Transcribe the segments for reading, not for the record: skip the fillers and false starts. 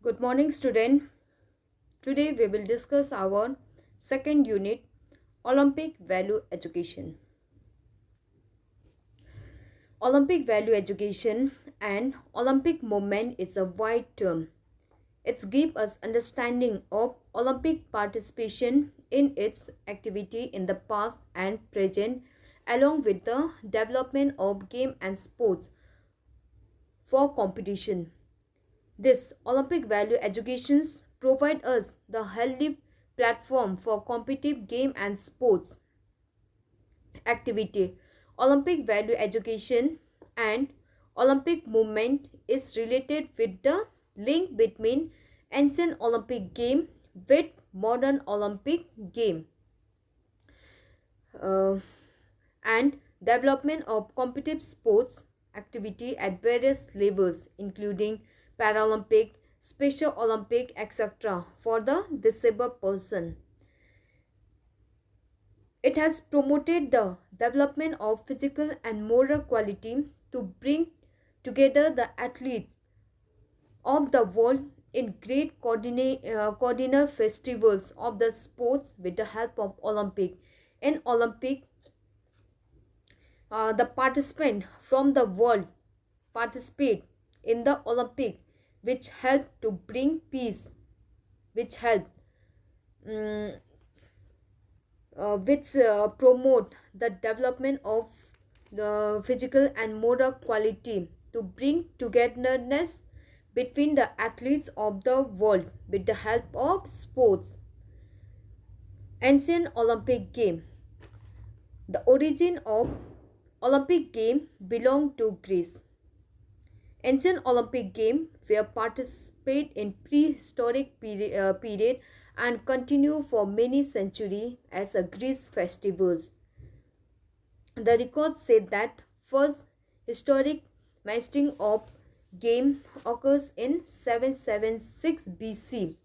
Good morning, student. Today we will discuss our second unit, Olympic Value Education. Olympic Value Education and Olympic movement is a wide term. It gives us understanding of Olympic participation in its activity in the past and present, along with the development of game and sports for competition. This Olympic value educations provide us the healthy platform for competitive game and sports activity. Olympic value education and Olympic movement is related with the link between ancient Olympic game with modern Olympic game uh, and development of competitive sports activity at various levels including Paralympic, Special Olympic, etc. for the disabled person. It has promoted the development of physical and moral quality to bring together the athletes of the world in great coordinate festivals of the sports with the help of Olympic. In Olympic, the participant from the world participate in the Olympic, which help to bring peace, which help which promote the development of the physical and moral quality to bring togetherness between the athletes of the world with the help of sports. Ancient Olympic game. The origin of Olympic game belong to Greece. Ancient Olympic Games were participated in prehistoric period and continue for many centuries as a Greece festivals. The records say that first historic mentioning of game occurs in 776 BC.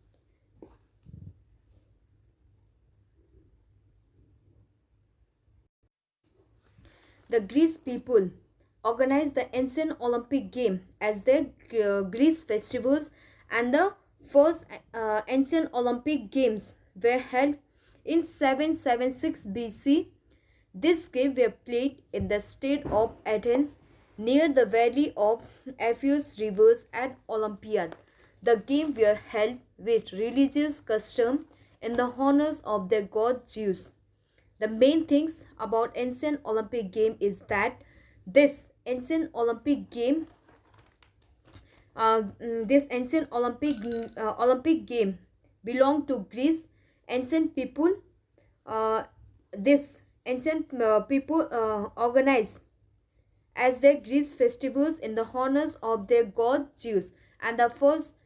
The Greece people organized the ancient Olympic game as their Greece festivals, and the first ancient Olympic games were held in 776 BC. These games were played in the state of Athens near the valley of Appius rivers at Olympiad. The games were held with religious custom in the honors of their god Zeus. The main things about ancient Olympic game is that this ancient Olympic game Olympic game belong to Greece. Ancient people this ancient people organize as their Greece festivals in the honors of their god Zeus, and the first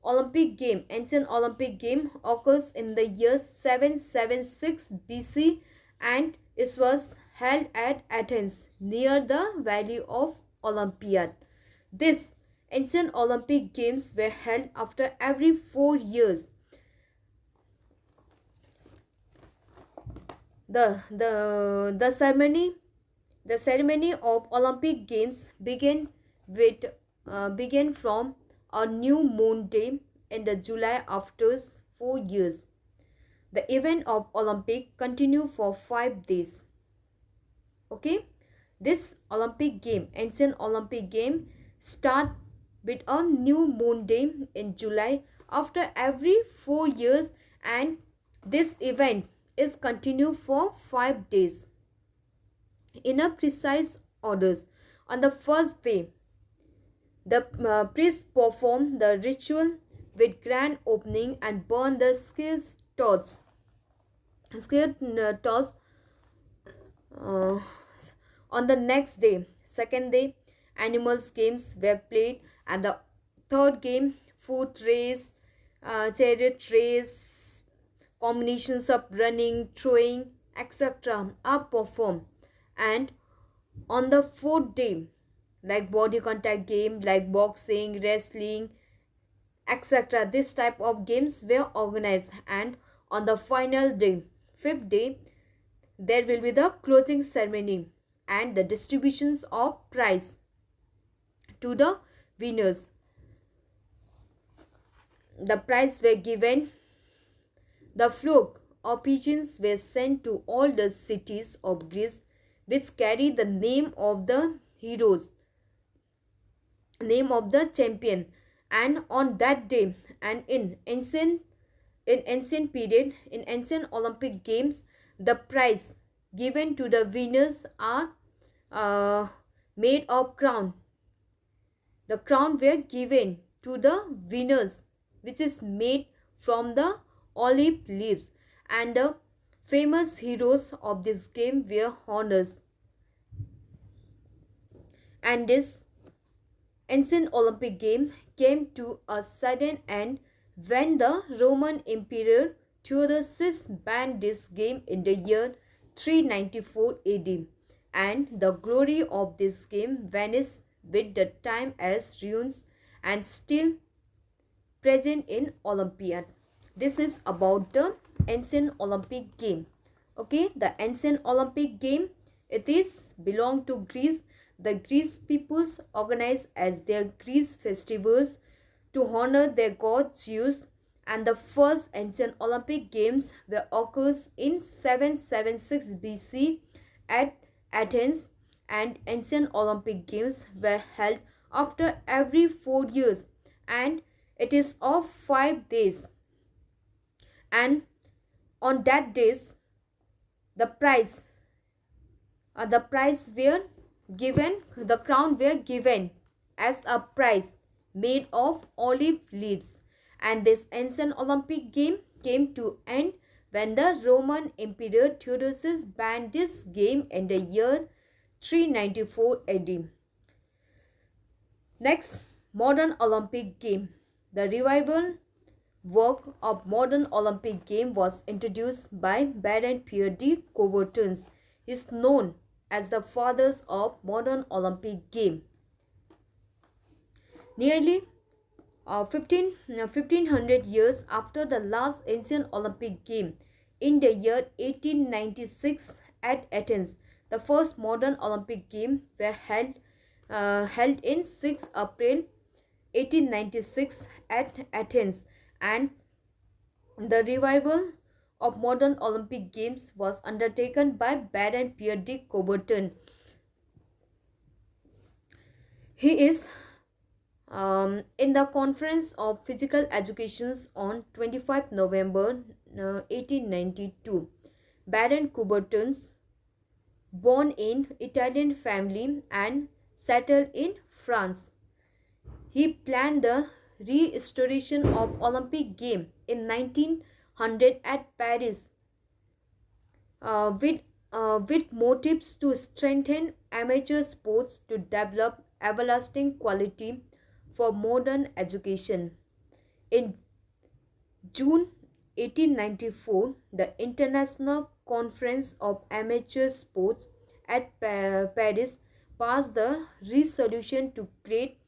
ancient Olympic game occurs in the year 776 BC, and it was held at Athens near the valley of Olympiad. This ancient Olympic games were held after every 4 years. The ceremony of Olympic Games began from a new moon day in the July after 4 years. The event of Olympic continue for 5 days. Okay, this ancient Olympic game, start with a new moon day in July after every 4 years, and this event is continue for 5 days in a precise orders. On the first day, the priest perform the ritual with grand opening and burn the torch. Uh, on the next day, second day, animals games were played, and the third game, foot race, chariot race, combinations of running, throwing, etc. are performed. And on the fourth day, like body contact game, like boxing, wrestling, etc. This type of games were organized. And on the final day, fifth day, there will be the closing ceremony and the distributions of prize to the winners. the prize were given. The flock of pigeons were sent to all the cities of Greece which carry the name of the heroes, name of the champion. And on that day, and in ancient Olympic games, the prize given to the winners are uh, made of crown. The crown were given to the winners, which is made from the olive leaves, and the famous heroes of this game were honors. And this ancient Olympic game came to a sudden end when the Roman Emperor Theodosius banned this game in the year 394 AD, and the glory of this game vanished with the time as ruins and still present in Olympiad. This is about the ancient Olympic game. Okay, the ancient Olympic game, it is belong to Greece. The Greece peoples organize as their Greece festivals to honor their god Zeus, and the first ancient Olympic games were occurs in 776 BC at Athens, and ancient Olympic games were held after every 4 years, and it is of 5 days. And on that days, the prize were given, the crown were given as a prize made of olive leaves. And this ancient Olympic game came to end when the Roman Emperor Theodosius banned this game in the year 394 AD. Next, modern Olympic game. The revival work of modern Olympic game was introduced by Baron Pierre de Coubertin. He is known as the fathers of modern Olympic game. Nearly 1500 years after the last ancient Olympic game, in the year 1896 at Athens, the first modern Olympic game were held in 6 April 1896 at Athens, and the revival of modern Olympic games was undertaken by Baron Pierre de Coubertin. He is in the Conference of Physical Education on 25 November 1892. Baron Coubertin, born in Italian family and settled in France, he planned the restoration of Olympic game in 1900 at Paris with motives to strengthen amateur sports to develop everlasting quality for modern education. In June 1894, the International Conference of Amateur Sports at Paris passed the resolution to create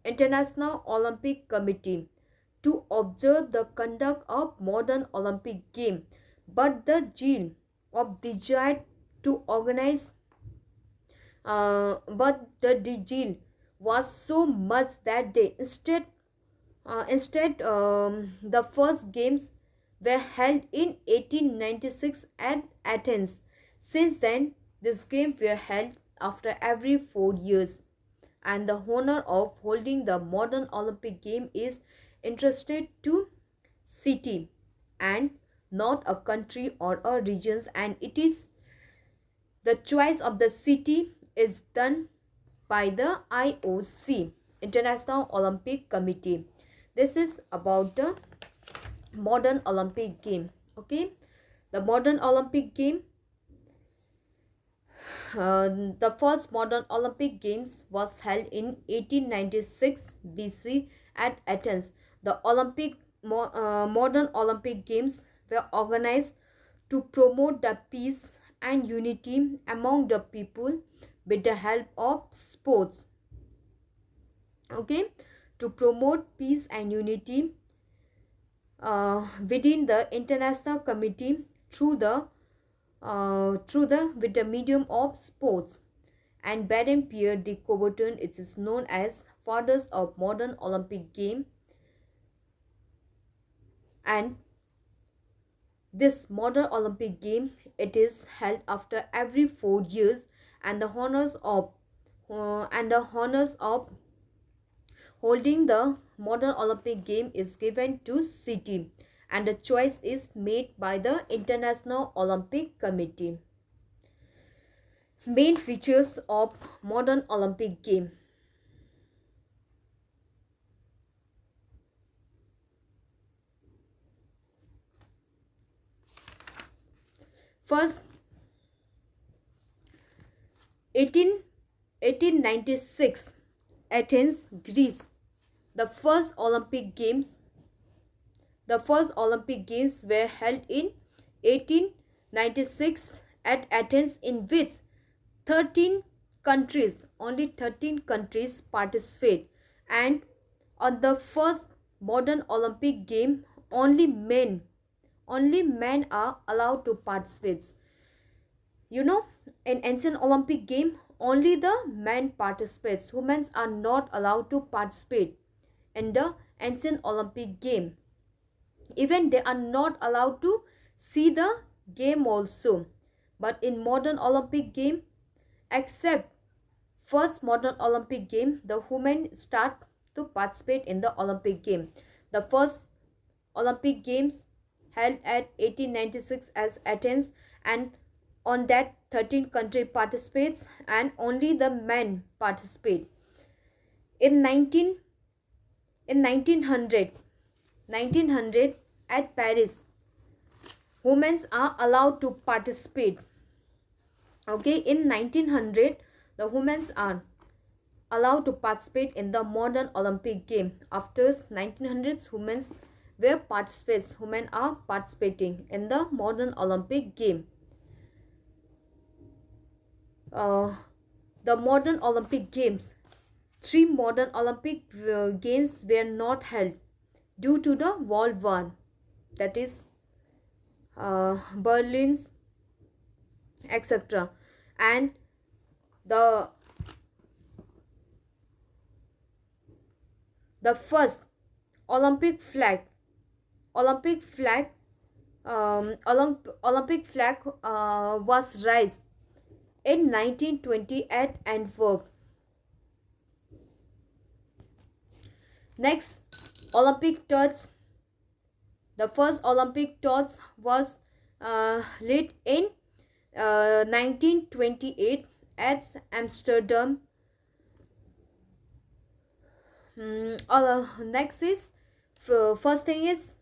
International Olympic Committee to observe the conduct of modern Olympic game, but the zeal of desire to organize but the zeal was so much that they instead the first games were held in 1896 at Athens. Since then, these games were held after every 4 years, and the honor of holding the modern Olympic game is entrusted to city and not a country or a regions, and it is the choice of the city is done by the IOC, International Olympic Committee. This is about the modern Olympic game. Okay, the modern Olympic game, the first modern Olympic games was held in 1896 BC at Athens. The modern Olympic games were organized to promote the peace and unity among the people with the help of sports. Okay, to promote peace and unity within the international committee through the with the medium of sports. And Baron Pierre de Coubertin, it is known as fathers of modern Olympic game. And this modern Olympic game, it is held after every 4 years, and the honors of holding the modern Olympic game is given to city, and the choice is made by the International Olympic Committee. Main features of modern Olympic game. First, 1896, Athens, Greece. The first Olympic Games. The first Olympic Games were held in 1896 at Athens, in which 13 countries, only 13 countries participate. And on the first modern Olympic game, only men are allowed to participate. You know, in ancient Olympic game, only the men participates. Women are not allowed to participate in the ancient Olympic game. Even they are not allowed to see the game also. But in modern Olympic game, except first modern Olympic game, the women start to participate in the Olympic game. The first Olympic Games held at 1896 as Athens, and on that 13 country participates, and only the men participate. In 1900 at Paris, women are allowed to participate. Okay, in 1900 the women are allowed to participate in the modern Olympic game. After 1900s, women are participating in the modern Olympic game. The modern Olympic games, 3 modern Olympic games were not held due to the World War, that is Berlin's, etc. And the first Olympic flag was raised in 1920 at Antwerp. Next, Olympic torch. The first Olympic torch was lit in 1928 at Amsterdam. Next is, first thing is,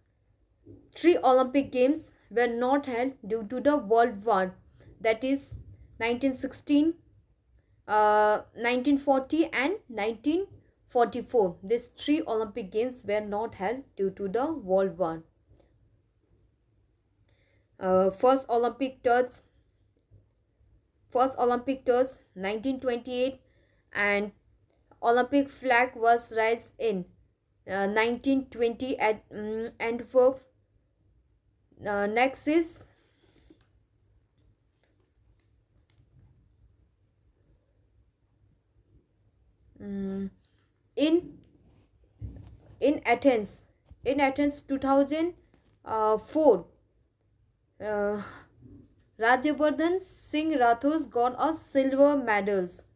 3 Olympic games were not held due to the World War, that is 1916, 1940 and 1944. These 3 Olympic games were not held due to the World War. First Olympic torch 1928, and Olympic flag was raised in 1920 at Antwerp. Next is in Athens 2004. Rajyavardhan Singh Rathore got a silver medals.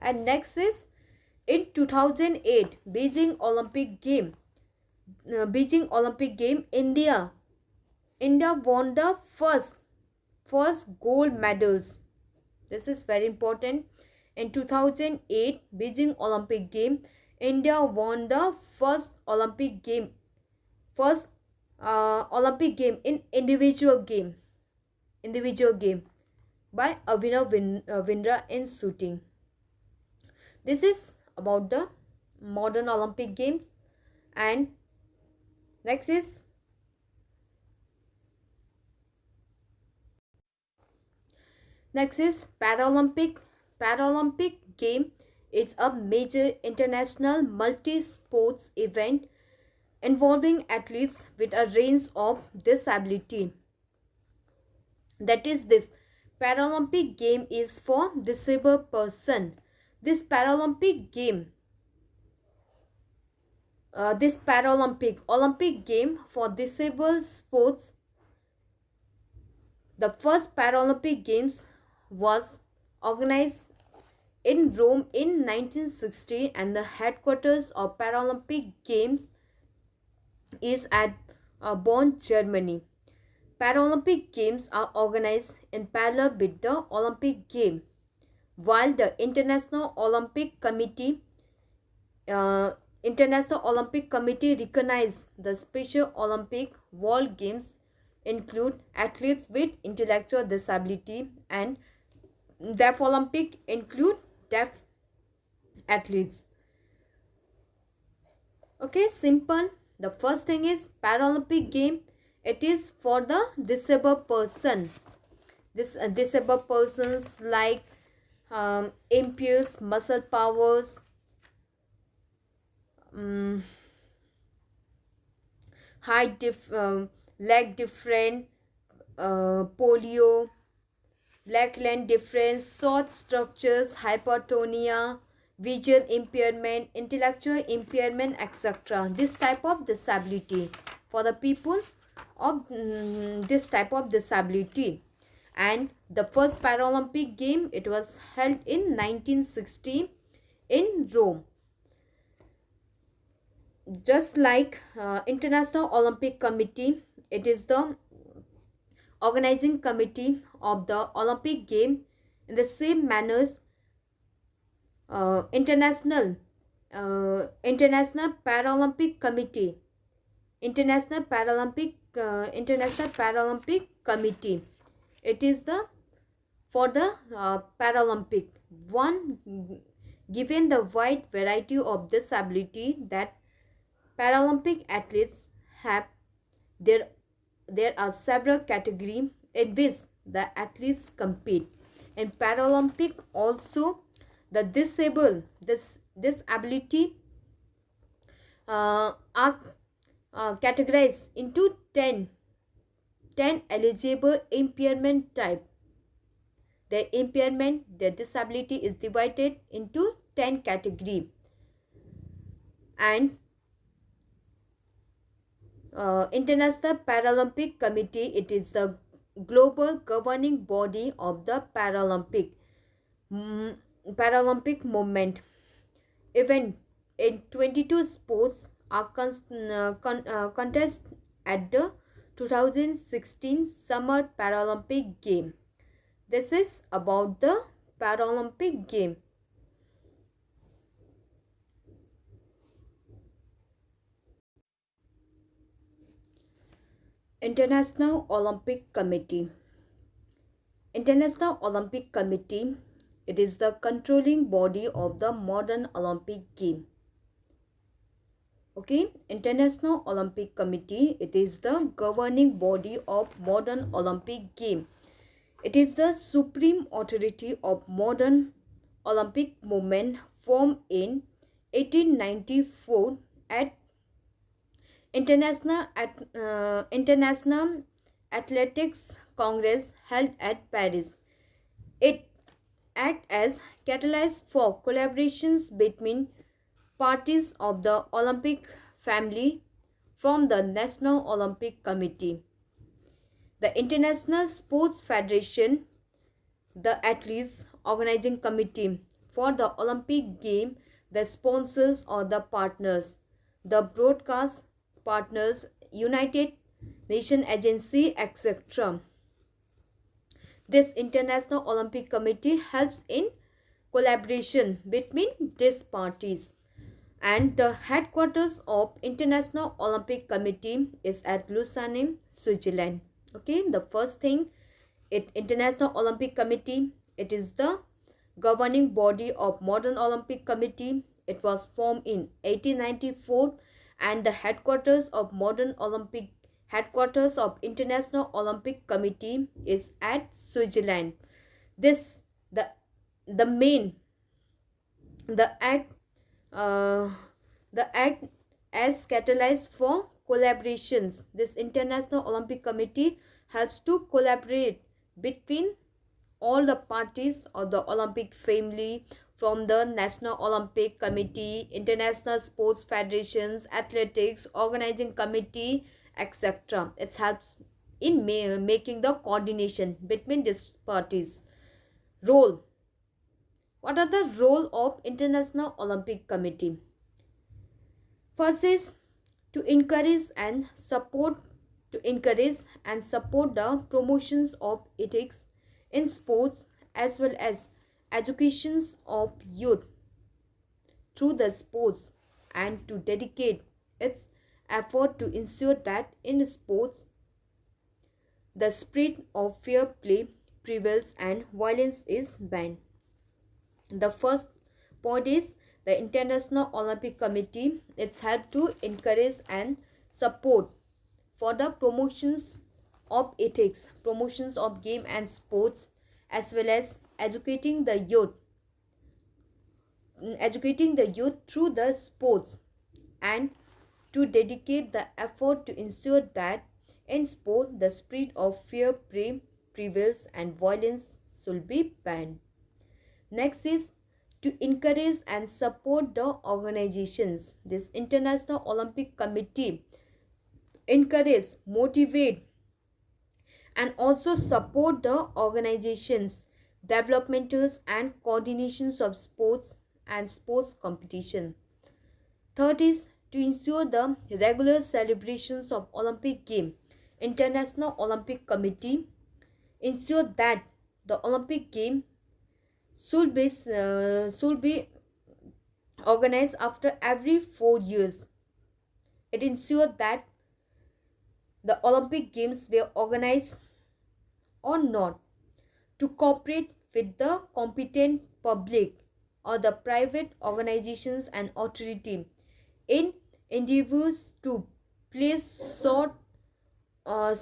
And next is, in 2008 Beijing Olympic game, India won the first gold medals. This is very important. In 2008 Beijing Olympic game, India won the first Olympic game in individual game by Avinav Vindra in shooting. This is about the modern Olympic games. And next is Paralympic. Paralympic game is a major international multi-sports event involving athletes with a range of disability. That is, this Paralympic game is for disabled person. This Paralympic game, this Paralympic Olympic game for disabled sports, the first Paralympic Games was organized in Rome in 1960, and the headquarters of Paralympic Games is at Bonn, Germany. Paralympic Games are organized in parallel with the Olympic Game, while the uh, International Olympic Committee recognizes the Special Olympic World Games include athletes with intellectual disability, and Deaf Olympic include deaf athletes. Okay, simple. The first thing is Paralympic game. It is for the disabled person. This disabled persons like impairs muscle powers, um, leg different, polio, black lens difference, short structures, hypertonia, visual impairment, intellectual impairment, etc. This type of disability for the people of this type of disability. And the first Paralympic game, it was held in 1960 in Rome. Just like International Olympic Committee, it is the organizing committee of the Olympic game. In the same manners, International Paralympic Committee, International Paralympic Committee, it is the for the Paralympic one. Given the wide variety of disability that Paralympic athletes have, there are several categories in which the athletes compete. In Paralympic also, the disability are categorized into 10 eligible impairment type. The disability is divided into 10 categories. And International Paralympic Committee, it is the global governing body of the Paralympic movement. Event in 22 sports are contest at the 2016 Summer Paralympic Game. This is about the Paralympic game. International Olympic Committee. International Olympic Committee, it is the controlling body of the modern Olympic game. Okay, International Olympic Committee, it is the governing body of modern Olympic game. It is the supreme authority of modern Olympic movement, formed in 1894 at International Athletics Congress held at Paris. It acts as catalyst for collaborations between parties of the Olympic family from the National Olympic Committee, the International Sports Federation, the Athletes Organizing Committee for the Olympic Game, the sponsors or the partners, the broadcast partners, United Nations Agency, etc. This International Olympic Committee helps in collaboration between these parties. And the headquarters of International Olympic Committee is at Lausanne, Switzerland. Okay, the first thing, International Olympic Committee, it is the governing body of modern Olympic Committee. It was formed in 1894, and the headquarters of International Olympic Committee is at Switzerland. This the main the act as catalyst for collaborations. This International Olympic Committee helps to collaborate between all the parties of the Olympic family from the National Olympic Committee, international sports federations, athletics, organizing committee, etc. It helps in making the coordination between these parties. Role. What are the role of International Olympic Committee? First is to encourage and support the promotions of ethics in sports as well as educations of youth through the sports, and to dedicate its effort to ensure that in sports the spirit of fair play prevails and violence is banned. The first point is the International Olympic Committee. It's helped to encourage and support for the promotions of ethics, promotions of game and sports, as well as educating the youth through the sports, and to dedicate the effort to ensure that in sport the spirit of fair play prevails and violence should be banned. Next is to encourage and support the organizations. This International Olympic Committee encourage, motivate, and also support the organizations, developmentals and coordinations of sports and sports competition. Third is to ensure the regular celebrations of Olympic Game. International Olympic Committee ensure that the Olympic Game should be organized after every 4 years. It ensures that the Olympic Games were organized or not, to cooperate with the competent public or the private organizations and authority in endeavors to place sort at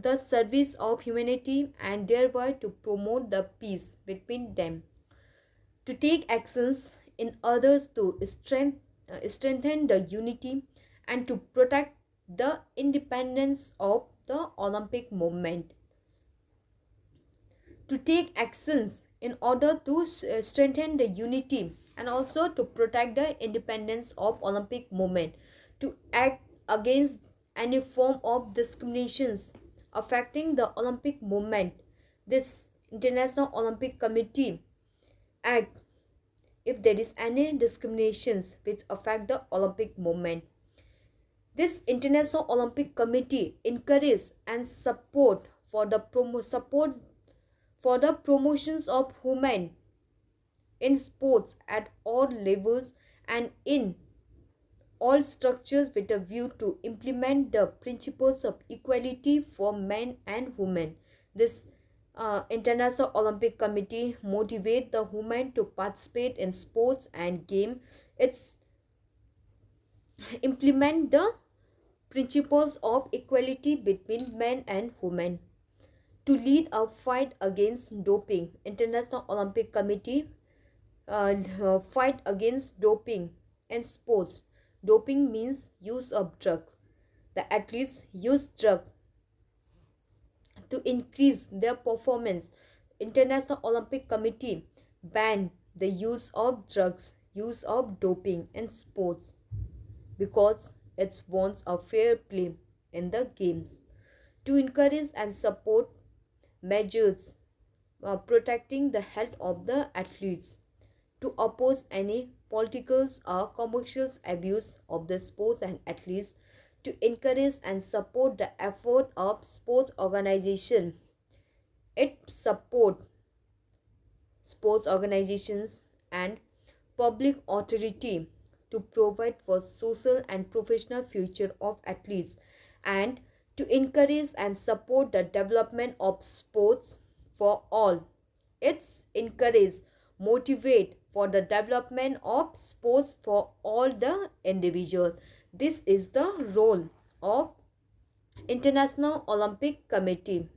the service of humanity and thereby to promote the peace between them, to take actions in others to strengthen the unity and to protect the independence of the Olympic movement, to take actions in order to strengthen the unity and also to protect the independence of Olympic movement, to act against any form of discriminations affecting the Olympic movement. This International Olympic Committee act if there is any discriminations which affect the Olympic movement. This International Olympic Committee encourages and support for the promotions of women in sports at all levels and in all structures with a view to implement the principles of equality for men and women. This International Olympic Committee motivate the women to participate in sports and game. It's implement the principles of equality between men and women, to lead a fight against doping. International Olympic Committee fight against doping in sports. Doping means use of drugs. The athletes use drugs to increase their performance. International Olympic Committee ban the use of drugs, use of doping in sports, because it wants a fair play in the games, to encourage and support measures protecting the health of the athletes, to oppose any political or commercial abuse of the sports and athletes, to encourage and support the effort of sports organization. It support sports organizations and public authority to provide for social and professional future of athletes, and to encourage and support the development of sports for all. It's encourage, motivate for the development of sports for all the individual. This is the role of International Olympic Committee.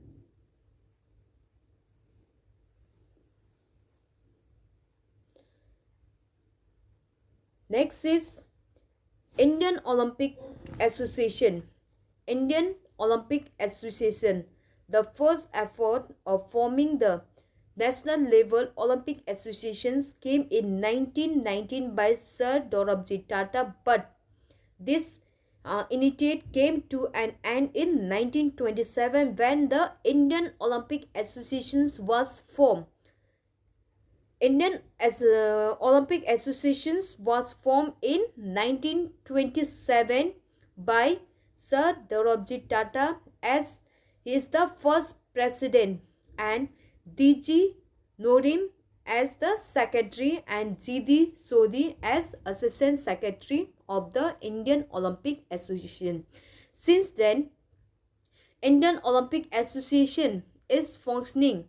Next is Indian Olympic Association. Indian Olympic Association, the first effort of forming the national level Olympic associations came in 1919 by Sir Dorabji Tata, but this initiative came to an end in 1927 when the Indian Olympic Association was formed. Olympic Association was formed in 1927 by Sir Dorabji Tata as he is the first president, and D.G. Norim as the secretary and G.D. Sodhi as assistant secretary of the Indian Olympic Association. Since then, Indian Olympic Association is functioning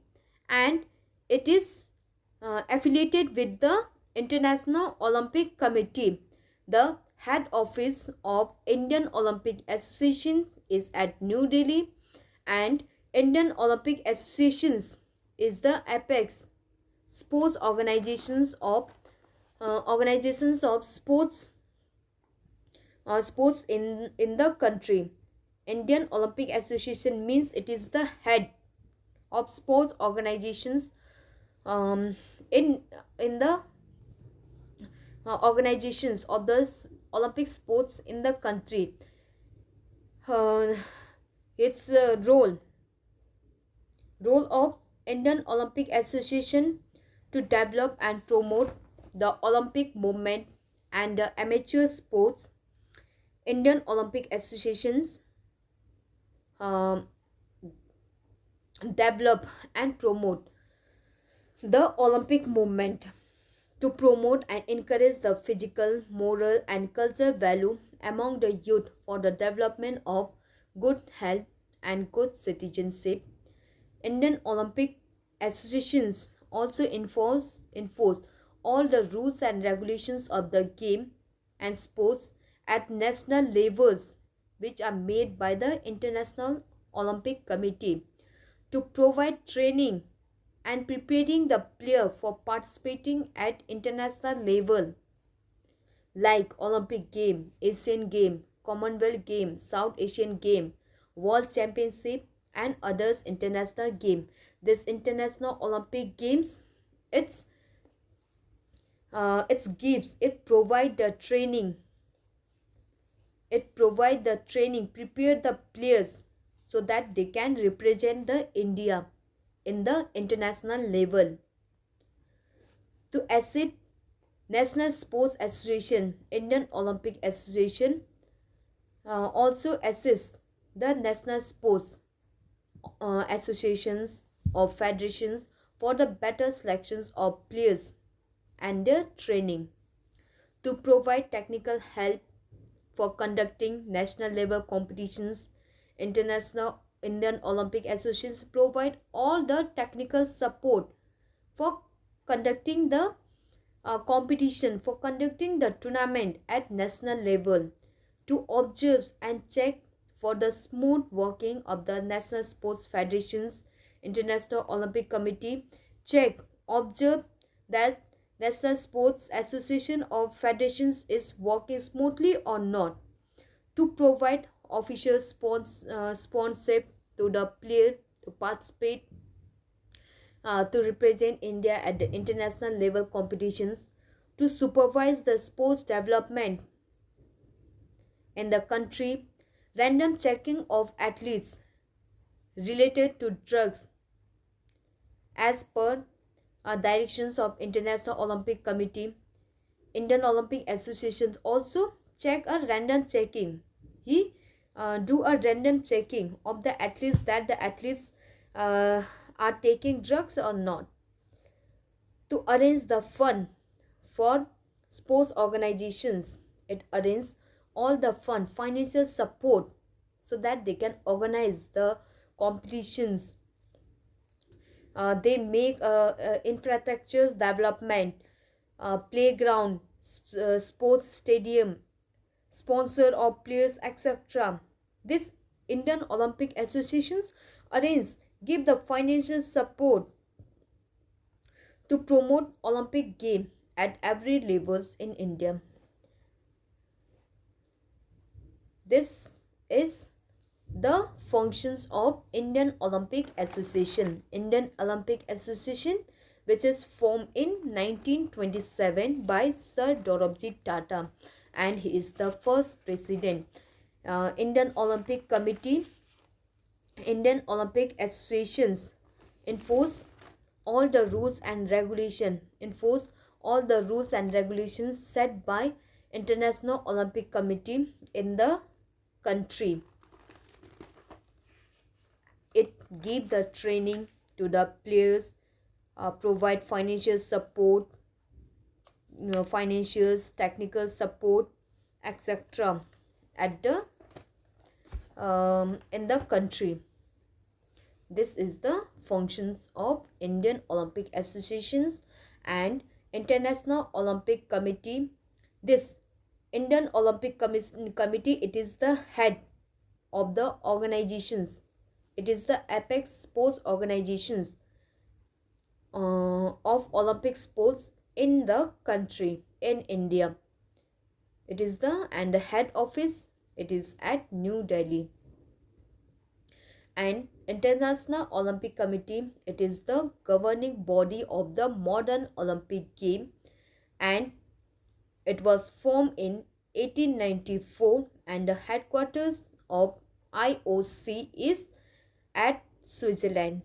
and it is affiliated with the International Olympic Committee. The head office of Indian Olympic Association is at New Delhi, and Indian Olympic Association is the apex sports organizations of sports in the country. Indian Olympic Association means it is the head of sports organizations um, in the organizations of the Olympic sports in the country. Its role of Indian Olympic Association to develop and promote the Olympic movement and amateur sports. Indian Olympic Associations um, develop and promote the Olympic movement to promote and encourage the physical, moral, and cultural value among the youth for the development of good health and good citizenship. Indian Olympic Associations also enforce all the rules and regulations of the game and sports at national levels, which are made by the International Olympic Committee to provide training and preparing the player for participating at international level like Olympic Game, Asian Game, Commonwealth Game, South Asian Game, World Championship, and others international game. This international Olympic Games, it provide the training. It provide the training, prepare the players so that they can represent the India in the international level. To assist National Sports Association, Indian Olympic Association also assists the national sports associations or federations for the better selections of players and their training. To provide technical help for conducting national level competitions, International Indian Olympic Association provide all the technical support for conducting the competition, for conducting the tournament at national level, to observe and check for the smooth working of the national sports federations. International Olympic Committee check, observe that National Sports Association of Federations is working smoothly or not, to provide official sponsorship to the player to participate to represent India at the international level competitions, to supervise the sports development in the country, random checking of athletes related to drugs as per directions of International Olympic Committee. Indian Olympic Association also check a random checking. He do a random checking of the athletes, that the athletes are taking drugs or not, to arrange the fund for sports organizations. It arranges all the fund, financial support, so that they can organize the competitions. They make infrastructures development, playground, sports stadium, sponsor of players, etc. This Indian Olympic Associations arrange, give the financial support to promote Olympic game at every levels in India. This is The functions of Indian Olympic Association. Indian Olympic Association, which is formed in 1927 by Sir Dorabji Tata, and he is the first president. Indian Olympic Committee, Indian Olympic Associations enforce all the rules and regulations set by International Olympic Committee in the country. It give the training to the players, provide financial support, financials, technical support, etc. at the in the country. This is the functions of Indian Olympic Associations and International Olympic Committee. This Indian Olympic Committee, it is the head of the organizations. It is the apex sports organizations of Olympic sports in the country, in India. It is the head office, it is at New Delhi. And International Olympic Committee, it is the governing body of the modern Olympic game, and it was formed in 1894, and the headquarters of IOC is at Switzerland.